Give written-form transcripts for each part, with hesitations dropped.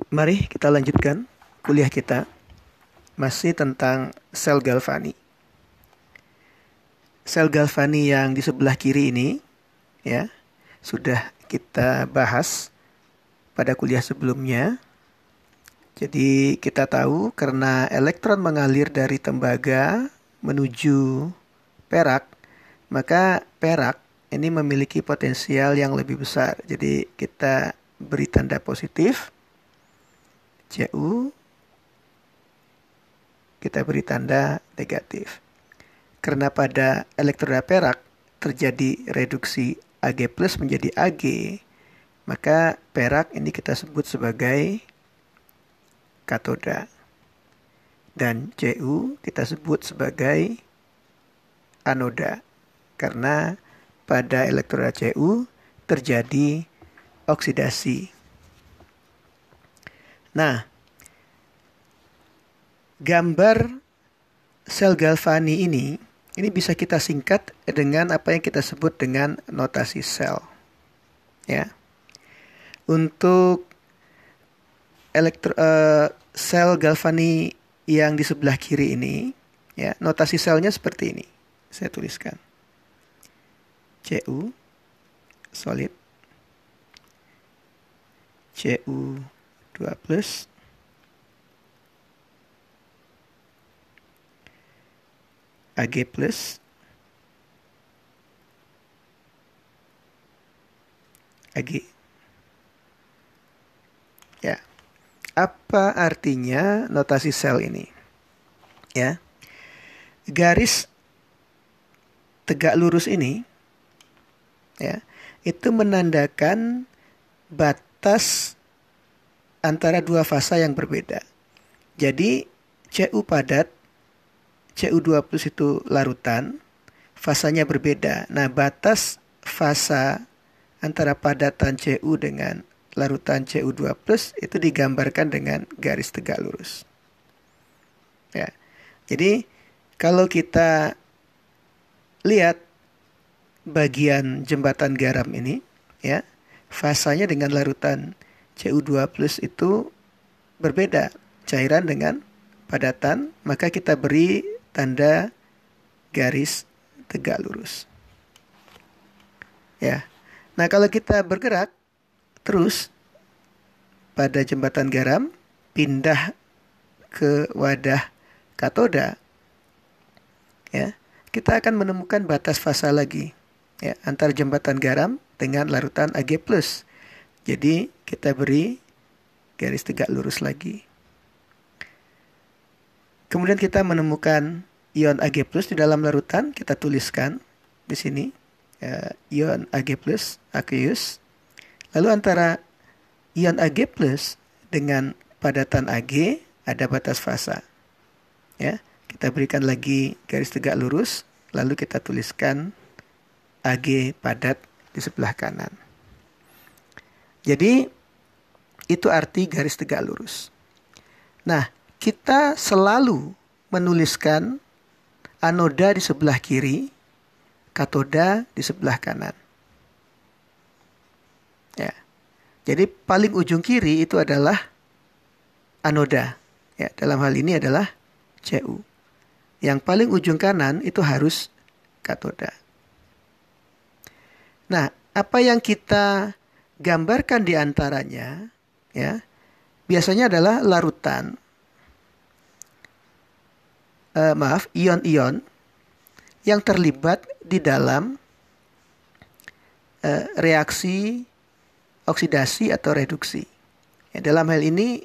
Mari kita lanjutkan kuliah kita masih tentang sel galvani. Sel galvani yang di sebelah kiri ini ya sudah kita bahas pada kuliah sebelumnya. Jadi kita tahu karena elektron mengalir dari tembaga menuju perak, maka perak ini memiliki potensial yang lebih besar. Jadi kita beri tanda positif Cu, kita beri tanda negatif. Karena pada elektroda perak terjadi reduksi Ag plus menjadi Ag, maka perak ini kita sebut sebagai katoda. Dan Cu kita sebut sebagai anoda. Karena pada elektroda Cu terjadi oksidasi. Nah, gambar sel galvani ini bisa kita singkat dengan apa yang kita sebut dengan notasi sel. Ya. Untuk sel galvani yang di sebelah kiri ini, ya, notasi selnya seperti ini. Saya tuliskan. Cu solid, Cu2 plus, Ag plus, Ag. Ya. Apa artinya notasi sel ini? Ya. Garis tegak lurus ini ya, itu menandakan batas antara dua fasa yang berbeda. Jadi Cu padat, Cu2 plus itu larutan, fasanya berbeda. Nah, batas fasa antara padatan Cu dengan larutan Cu2 plus itu digambarkan dengan garis tegak lurus. Ya. Jadi kalau kita lihat bagian jembatan garam ini, ya, fasanya dengan larutan Cu2 plus itu berbeda, cairan dengan padatan, maka kita beri tanda garis tegak lurus. Ya. Nah, kalau kita bergerak terus pada jembatan garam, pindah ke wadah katoda, ya, kita akan menemukan batas fasa lagi, ya, antara jembatan garam dengan larutan Ag plus. Jadi kita beri garis tegak lurus lagi. Kemudian kita menemukan ion Ag plus di dalam larutan, kita tuliskan di sini ion Ag plus aqueous. Lalu antara ion Ag plus dengan padatan Ag ada batas fasa. Ya, kita berikan lagi garis tegak lurus, lalu kita tuliskan Ag padat di sebelah kanan. Jadi itu arti garis tegak lurus. Nah, kita selalu menuliskan anoda di sebelah kiri, katoda di sebelah kanan. Ya. Jadi paling ujung kiri itu adalah anoda. Ya, dalam hal ini adalah Cu. Yang paling ujung kanan itu harus katoda. Nah, apa yang kita gambarkan di antaranya, ya, biasanya adalah larutan, ion-ion yang terlibat di dalam reaksi oksidasi atau reduksi. Ya, dalam hal ini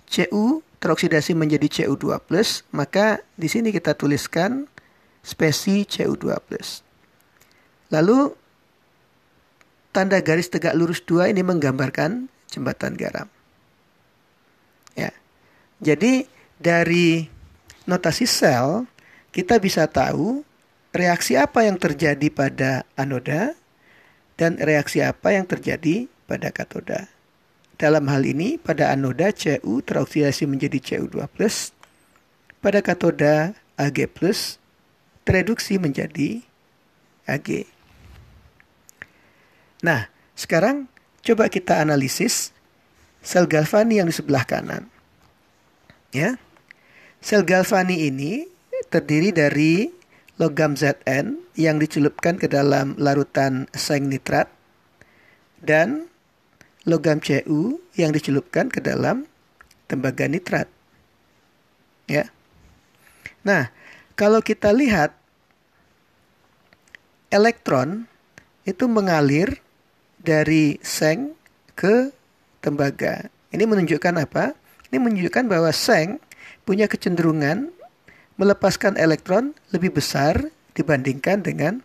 Cu teroksidasi menjadi Cu2 plus, maka di sini kita tuliskan spesi Cu2 plus. Lalu tanda garis tegak lurus 2 ini menggambarkan jembatan garam. Ya. Jadi dari notasi sel kita bisa tahu reaksi apa yang terjadi pada anoda dan reaksi apa yang terjadi pada katoda. Dalam hal ini pada anoda Cu teroksidasi menjadi Cu2 plus, pada katoda Ag plus tereduksi menjadi Ag. Nah, sekarang coba kita analisis sel galvani yang di sebelah kanan. Ya. Sel galvani ini terdiri dari logam Zn yang dicelupkan ke dalam larutan seng nitrat dan logam Cu yang dicelupkan ke dalam tembaga nitrat. Ya. Nah, kalau kita lihat elektron itu mengalir dari seng ke tembaga. Ini menunjukkan apa? Ini menunjukkan bahwa seng punya kecenderungan melepaskan elektron lebih besar dibandingkan dengan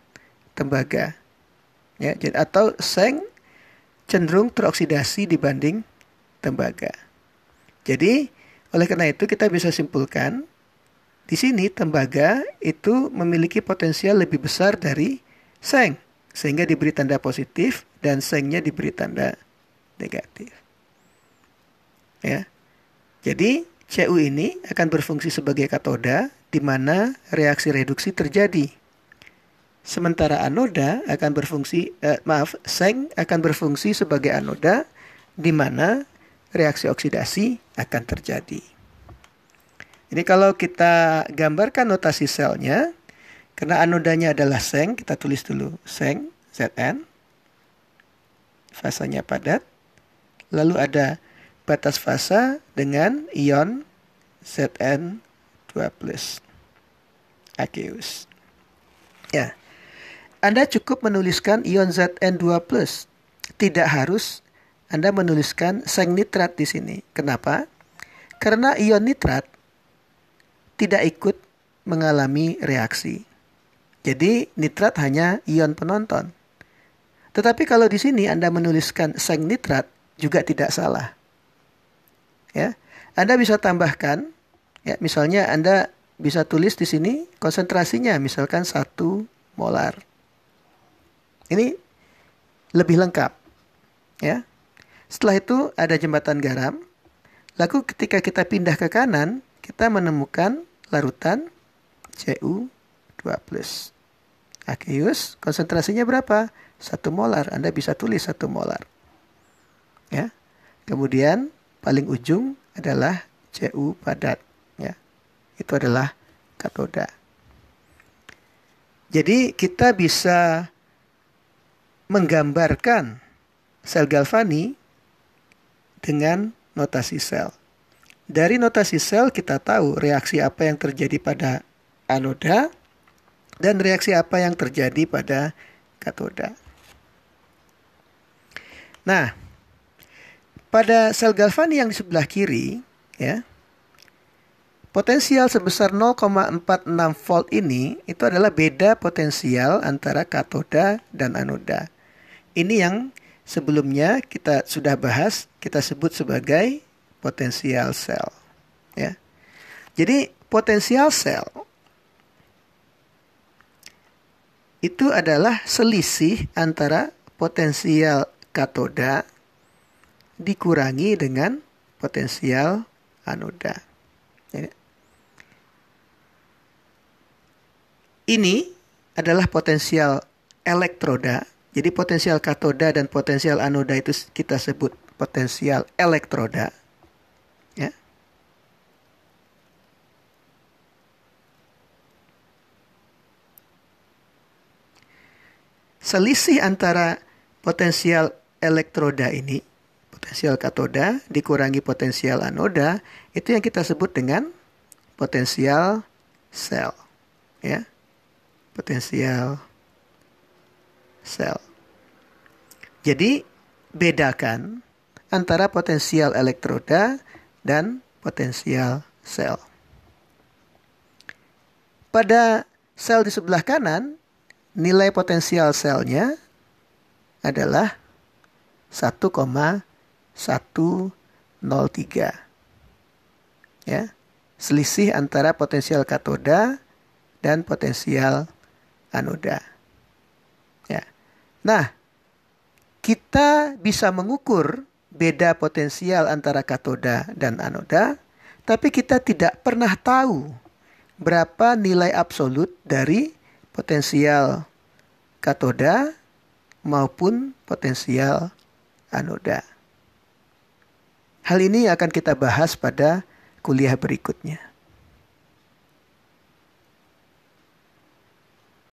tembaga. Ya, atau seng cenderung teroksidasi dibanding tembaga. Jadi, oleh karena itu kita bisa simpulkan di sini tembaga itu memiliki potensial lebih besar dari seng, sehingga diberi tanda positif dan sengnya diberi tanda negatif. Ya. Jadi Cu ini akan berfungsi sebagai katoda di mana reaksi reduksi terjadi. Sementara anoda akan berfungsi seng akan berfungsi sebagai anoda di mana reaksi oksidasi akan terjadi. Ini kalau kita gambarkan notasi selnya, karena anodanya adalah seng, kita tulis dulu seng Zn. Fasanya padat. Lalu ada batas fasa dengan ion Zn2+ aqueous. Ya. Anda cukup menuliskan ion Zn2+. Tidak harus Anda menuliskan seng nitrat di sini. Kenapa? Karena ion nitrat tidak ikut mengalami reaksi. Jadi nitrat hanya ion penonton. Tetapi kalau di sini Anda menuliskan seng nitrat juga tidak salah. Ya, Anda bisa tambahkan, ya, misalnya Anda bisa tulis di sini konsentrasinya, misalkan 1 molar. Ini lebih lengkap. Ya. Setelah itu ada jembatan garam. Lalu ketika kita pindah ke kanan, kita menemukan larutan Cu2+. Aqueous, konsentrasinya berapa? 1 molar. Anda bisa tulis 1 molar. Ya. Kemudian paling ujung adalah Cu padat. Ya. Itu adalah katoda. Jadi kita bisa menggambarkan sel galvani dengan notasi sel. Dari notasi sel kita tahu reaksi apa yang terjadi pada anoda dan reaksi apa yang terjadi pada katoda. Nah, pada sel galvani yang di sebelah kiri, ya, potensial sebesar 0,46 volt ini itu adalah beda potensial antara katoda dan anoda. Ini yang sebelumnya kita sudah bahas, kita sebut sebagai potensial sel. Ya. Jadi potensial sel itu adalah selisih antara potensial katoda dikurangi dengan potensial anoda. Ini adalah potensial elektroda. Jadi potensial katoda dan potensial anoda itu kita sebut potensial elektroda. Ya. Selisih antara potensial elektroda ini, potensial katoda dikurangi potensial anoda, itu yang kita sebut dengan potensial sel. Ya. Potensial sel. Jadi bedakan antara potensial elektroda dan potensial sel. Pada sel di sebelah kanan, nilai potensial selnya adalah 1,103. Ya, selisih antara potensial katoda dan potensial anoda. Ya. Nah, kita bisa mengukur beda potensial antara katoda dan anoda, tapi kita tidak pernah tahu berapa nilai absolut dari potensial katoda maupun potensial anoda. Hal ini akan kita bahas pada kuliah berikutnya.